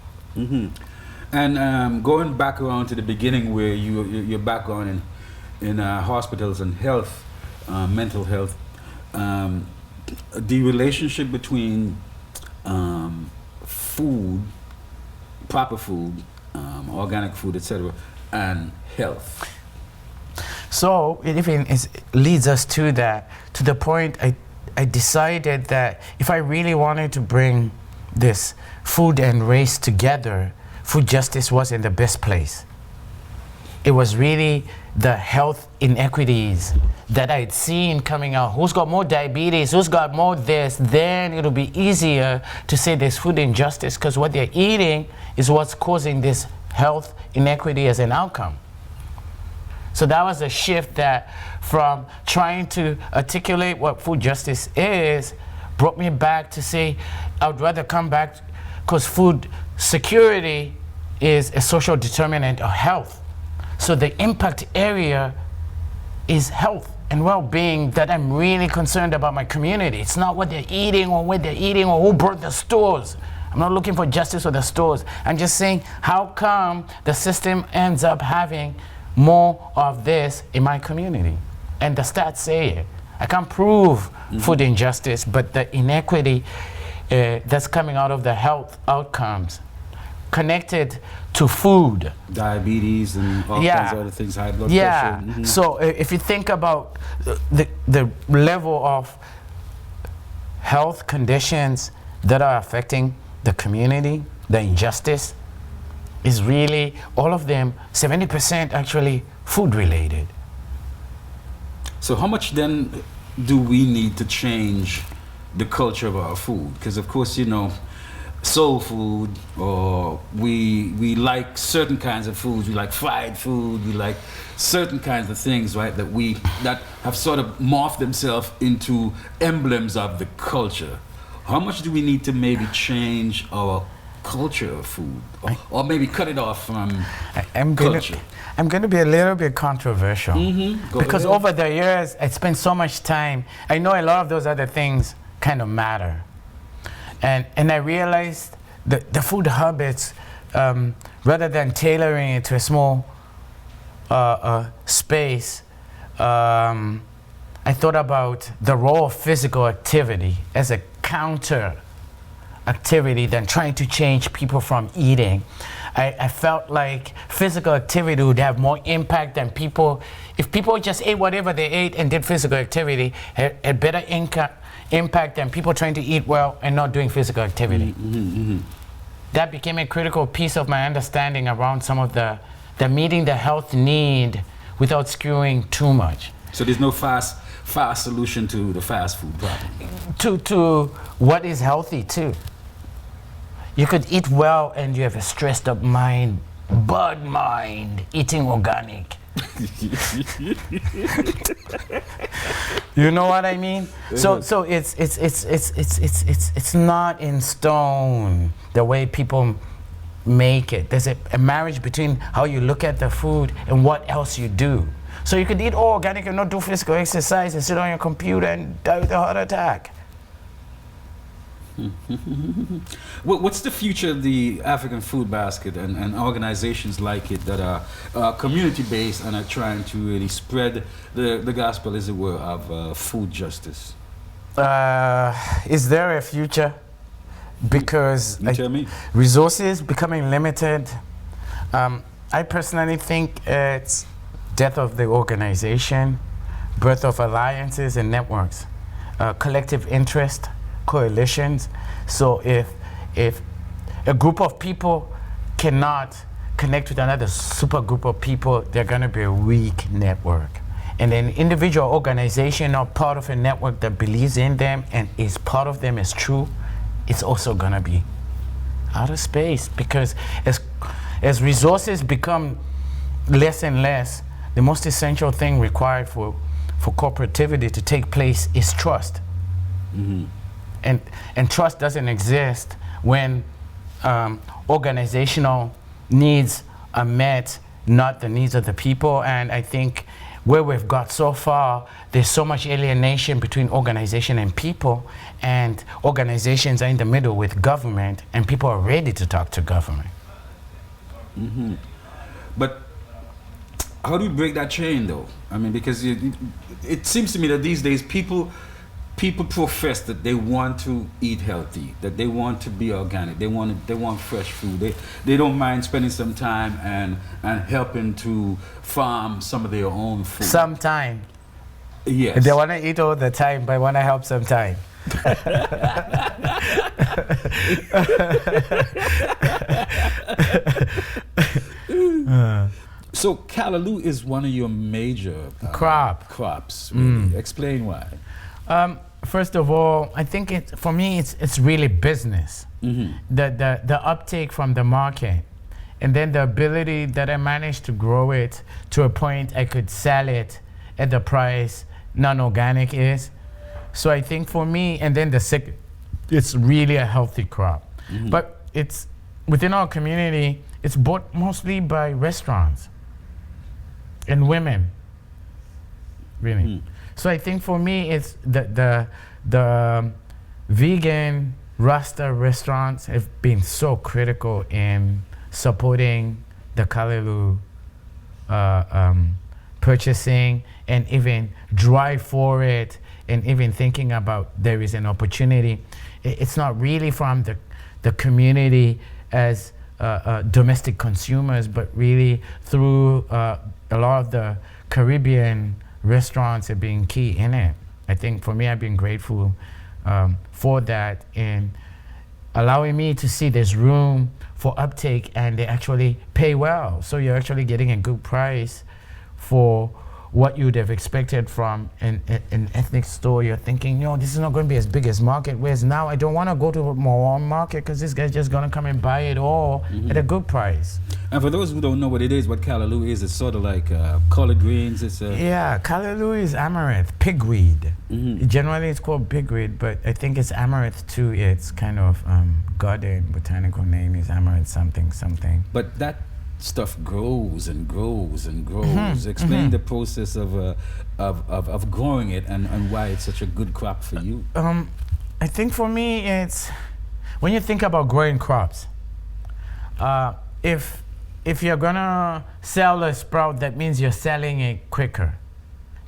And going back around to the beginning where your background in hospitals and health, mental health, the relationship between food, proper food, organic food, etc., and health. So it even leads us to that, to the point I decided that if I really wanted to bring this food and race together, food justice wasn't the best place. It was really the health inequities that I'd seen coming out. Who's got more diabetes? Who's got more this? Then it'll be easier to say there's food injustice, because what they're eating is what's causing this health inequity as an outcome. So that was a shift that, from trying to articulate what food justice is, brought me back to say I would rather come back, because food security is a social determinant of health. So the impact area is health and well-being that I'm really concerned about my community. It's not what they're eating or where they're eating or who brought the stores. I'm not looking for justice for the stores. I'm just saying, how come the system ends up having more of this in my community? And the stats say it. I can't prove food injustice, but the inequity that's coming out of the health outcomes connected to food, diabetes and all kinds of other things, high blood pressure. So if you think about the level of health conditions that are affecting the community, the injustice is really, all of them, 70% actually food related. So how much then do we need to change the culture of our food? Because of course, you know, soul food, or we like certain kinds of foods. We like fried food. We like certain kinds of things, right? That have sort of morphed themselves into emblems of the culture. How much do we need to maybe change our culture of food, or maybe cut it off from culture? I'm going to be a little bit controversial, because over the years I spent so much time. I know a lot of those other things kind of matter. And I realized the food habits, rather than tailoring it to a small space, I thought about the role of physical activity as a counter activity than trying to change people from eating. I felt like physical activity would have more impact than people. If people just ate whatever they ate and did physical activity, had better impact than people trying to eat well and not doing physical activity. That became a critical piece of my understanding around some of the meeting the health need without skewing too much. So there's no fast solution to the fast food problem. To what is healthy too. You could eat well and you have a stressed up mind, bad mind, eating organic. You know what I mean? So it's not in stone the way people make it. There's a marriage between how you look at the food and what else you do. So you could eat all organic and not do physical exercise and sit on your computer and die with a heart attack. What's the future of the African Food Basket and organizations like it that are community-based and are trying to really spread the gospel, as it were, of food justice? Is there a future? Because resources becoming limited. I personally think it's death of the organization, birth of alliances and networks, collective interest, coalitions. So if a group of people cannot connect with another super group of people, they're going to be a weak network. And an individual organization or part of a network that believes in them and is part of them is true, it's also going to be out of space, because as resources become less and less, the most essential thing required for cooperativity to take place is trust. And trust doesn't exist when organizational needs are met, not the needs of the people. And I think where we've got so far, there's so much alienation between organization and people, and organizations are in the middle with government, and people are ready to talk to government. But how do you break that chain, though? I mean, because it seems to me that these days people people profess that they want to eat healthy, that they want to be organic, they want fresh food. They don't mind spending some time and helping to farm some of their own food. Sometime. Yes. They want to eat all the time, but want to help sometime. So callaloo is one of your major crops. Really. Explain why. First of all, I think for me it's really business. The uptake from the market, and then the ability that I managed to grow it to a point I could sell it at the price non-organic is. So I think for me, and then it's really a healthy crop. But it's within our community, it's bought mostly by restaurants and women, really. So I think for me, it's the vegan Rasta restaurants have been so critical in supporting the callaloo purchasing, and even drive for it, and even thinking about there is an opportunity. It's not really from the community as domestic consumers, but really through a lot of the Caribbean restaurants have been key in it. I think for me, I've been grateful for that, and allowing me to see there's room for uptake, and they actually pay well. So you're actually getting a good price for what you'd have expected from an ethnic store. You're thinking, this is not going to be as big as market, whereas now I don't want to go to a more market because this guy's just going to come and buy it all at a good price. And for those who don't know what it is, what callaloo is, it's sort of like collard greens. Yeah, callaloo is amaranth, pigweed. Generally it's called pigweed, but I think it's amaranth too. It's kind of garden botanical name is amaranth something. But that stuff grows and grows and grows. Explain the process of growing it and why it's such a good crop for you. I think for me, it's when you think about growing crops, if you're gonna sell a sprout, that means you're selling it quicker.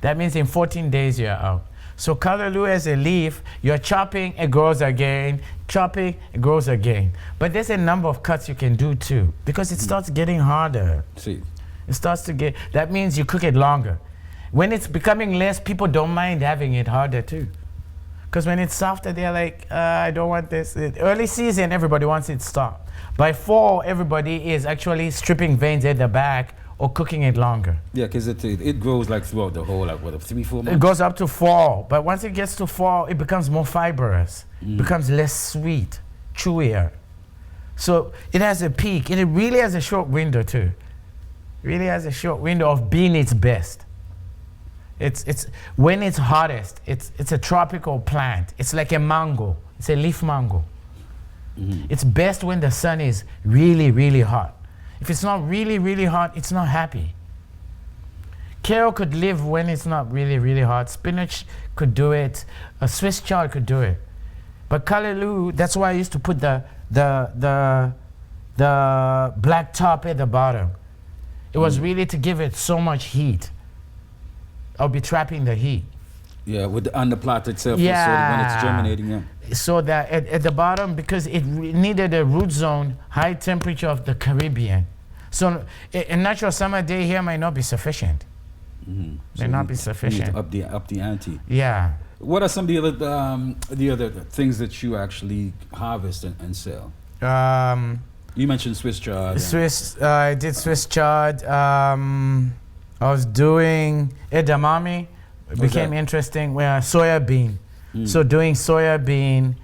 That means in 14 days you're out. So callaloo as a leaf, you're chopping, it grows again, chopping, it grows again. But there's a number of cuts you can do too, because it starts getting harder. See. It starts to get, that means you cook it longer. When it's becoming less, people don't mind having it harder too. Because when it's softer, they're like, I don't want this. Early season, everybody wants it soft. By fall, everybody is actually stripping veins at the back or cooking it longer. Yeah, because it grows like throughout the whole, like what, 3-4 months? It goes up to fall, but once it gets to fall, it becomes more fibrous, becomes less sweet, chewier. So it has a peak, and it really has a short window too. Really has a short window of being its best. It's when it's hottest, it's a tropical plant. It's like a mango. It's a leaf mango. It's best when the sun is really, really hot. If it's not really, really hot, it's not happy. Kale could live when it's not really, really hot. Spinach could do it. A Swiss chard could do it. But callaloo, that's why I used to put the black top at the bottom. It was really to give it so much heat. I'll be trapping the heat. Yeah, on the plant itself, yeah. So when it's germinating, yeah. So that at the bottom, because it needed a root zone, high temperature of the Caribbean. So a natural summer day here might not be sufficient. May not be sufficient. Up the ante. Yeah. What are some of the other things that you actually harvest and sell? You mentioned Swiss chard. I did Swiss chard. I was doing edamame. It became interesting. Soya bean. So doing soya bean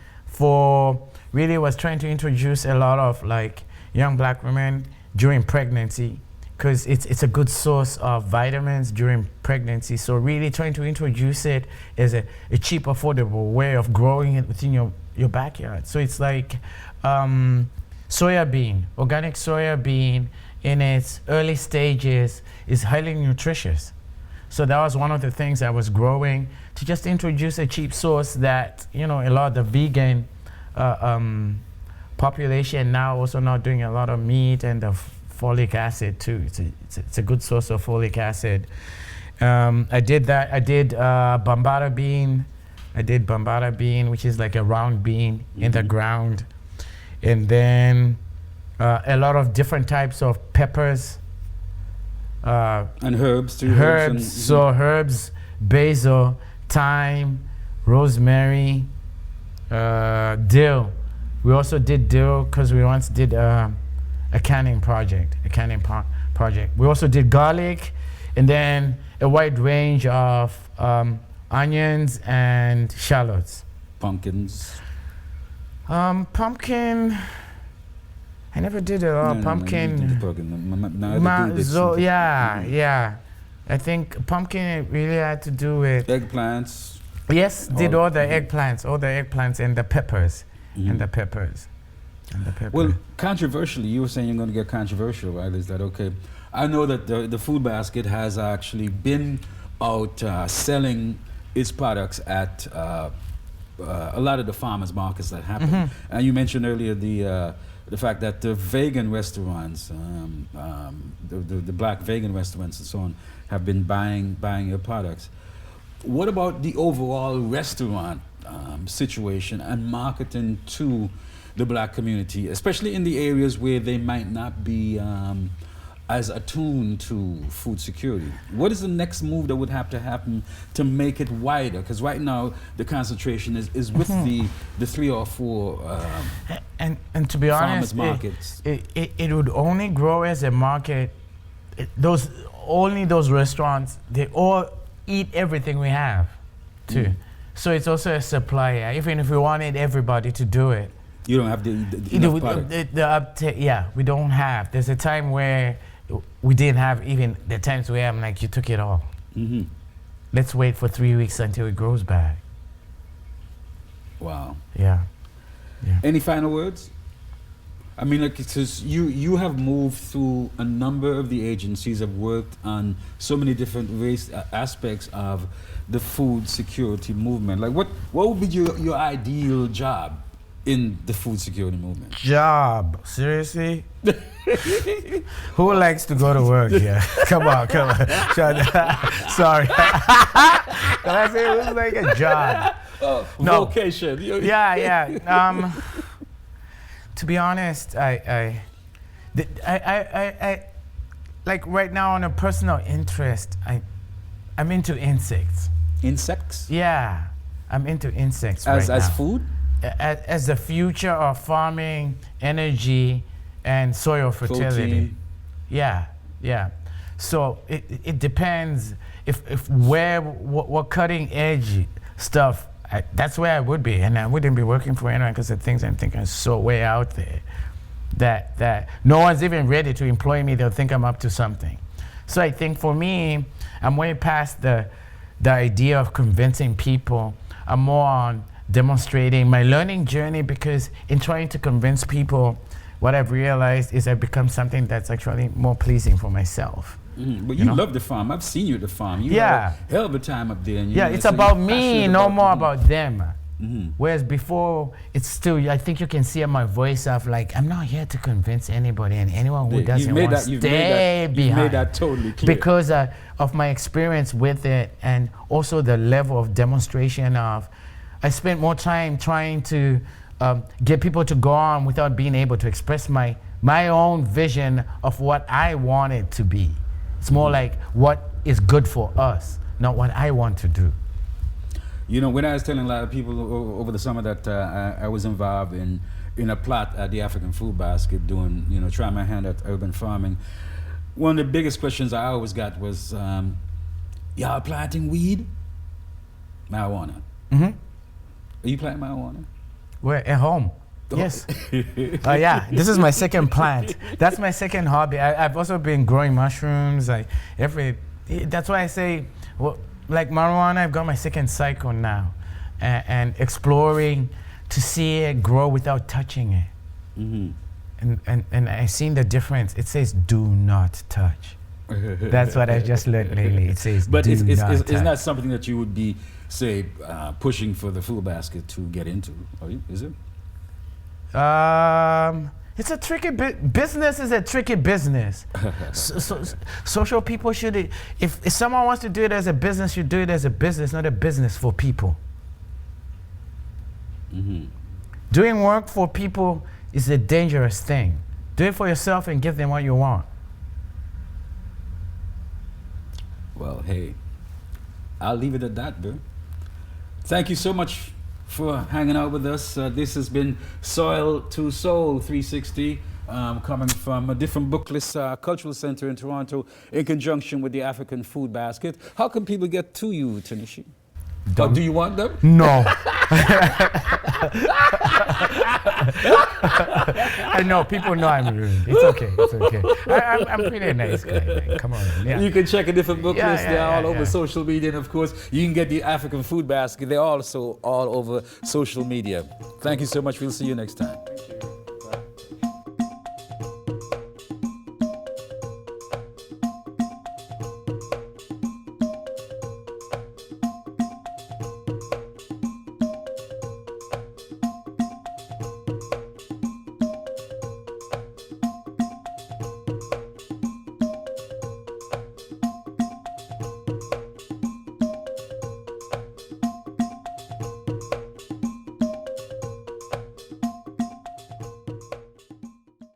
really was trying to introduce a lot of like young black women during pregnancy, because it's a good source of vitamins during pregnancy. So really trying to introduce it as a cheap, affordable way of growing it within your backyard. So it's like soya bean, organic soya bean in its early stages is highly nutritious. So that was one of the things I was growing, to just introduce a cheap source that, a lot of the vegan population now also not doing a lot of meat and the folic acid too. It's a good source of folic acid. I did that. I did bambara bean I did bambara bean, which is like a round bean in the ground. And then a lot of different types of peppers. And herbs too. Herbs, so herbs, basil, thyme, rosemary, dill. We also did dill because we once did a canning project. We also did garlic, and then a wide range of onions and shallots. Pumpkins. Pumpkin. I never did a lot of pumpkin. Yeah. I think pumpkin really had to do with eggplants. Yes, did all the eggplants and the peppers, and the peppers. Well, controversially, you were saying you're going to get controversial, right? Is that okay? I know that the Food Basket has actually been out selling its products at a lot of the farmers markets that happen. And you mentioned earlier the fact that the vegan restaurants, the black vegan restaurants and so on, have been buying your products. What about the overall restaurant situation and marketing to the black community, especially in the areas where they might not be as attuned to food security? What is the next move that would have to happen to make it wider? Because right now the concentration is with the 3 or 4 and to be honest, markets. It would only grow as a market. Only those restaurants, they all eat everything we have too. So it's also a supplier. Even if we wanted everybody to do it, you don't have enough product. We don't have. There's a time where we didn't have even the times where I'm like, you took it all. Let's wait for 3 weeks until it grows back. Wow. Yeah. Any final words? I mean, like, because you have moved through a number of the agencies, have worked on so many different aspects of the food security movement. Like, what would be your ideal job in the food security movement? Job? Seriously? Who likes to go to work here? Come on. Sorry. Can I say it was like a job? Vocation. Yeah. To be honest, I like right now on a personal interest, I'm into insects. Insects? Yeah, I'm into insects right now. As food? As the future of farming, energy, and soil fertility. Protein. Yeah. So it depends what cutting edge stuff. That's where I would be, and I wouldn't be working for anyone because the things I'm thinking are so way out there that no one's even ready to employ me. They'll think I'm up to something. So I think for me, I'm way past the idea of convincing people. I'm more on demonstrating my learning journey, because in trying to convince people, what I've realized is I've become something that's actually more pleasing for myself. But you love the farm. I've seen you at the farm. You have a hell of a time up there. And it's about me, no more about them. Whereas before, it's still, I think you can see in my voice of like, I'm not here to convince anybody, and anyone who doesn't want to stay behind. You've made that totally clear. Because of my experience with it, and also the level of demonstration of, I spent more time trying to get people to go on without being able to express my own vision of what I want it to be. It's more like what is good for us, not what I want to do. You know, when I was telling a lot of people over the summer that I was involved in a plot at the Afri-Can FoodBasket doing, trying my hand at urban farming, one of the biggest questions I always got was, y'all planting weed? Marijuana. Are you planting marijuana? We're at home. Yes. Yeah, this is my second plant. That's my second hobby. I've also been growing mushrooms. That's why I say, like marijuana, I've got my second cycle now, and exploring to see it grow without touching it. And I've seen the difference. It says, "Do not touch." That's what I just learned lately. It says, but it's not something that you would be, say, pushing for the Food Basket to get into, are you? Is it? It's a tricky business. Is a tricky business. Social people should, if someone wants to do it as a business, you do it as a business, not a business for people. Doing work for people is a dangerous thing. Do it for yourself and give them what you want. Well, hey, I'll leave it at that, bro. Thank you so much for hanging out with us. This has been Soil to Soul 360, coming from a different bookless cultural center in Toronto in conjunction with the African Food Basket. How can people get to you, Tinashe? Or do you want them? No. I know, people know I'm rude. It's okay, it's okay. I'm pretty nice guy, man. Come on. Yeah. You can check a different book list. They're all over yeah. social media. And of course, you can get the African Food Basket. They're also all over social media. Thank you so much. We'll see you next time.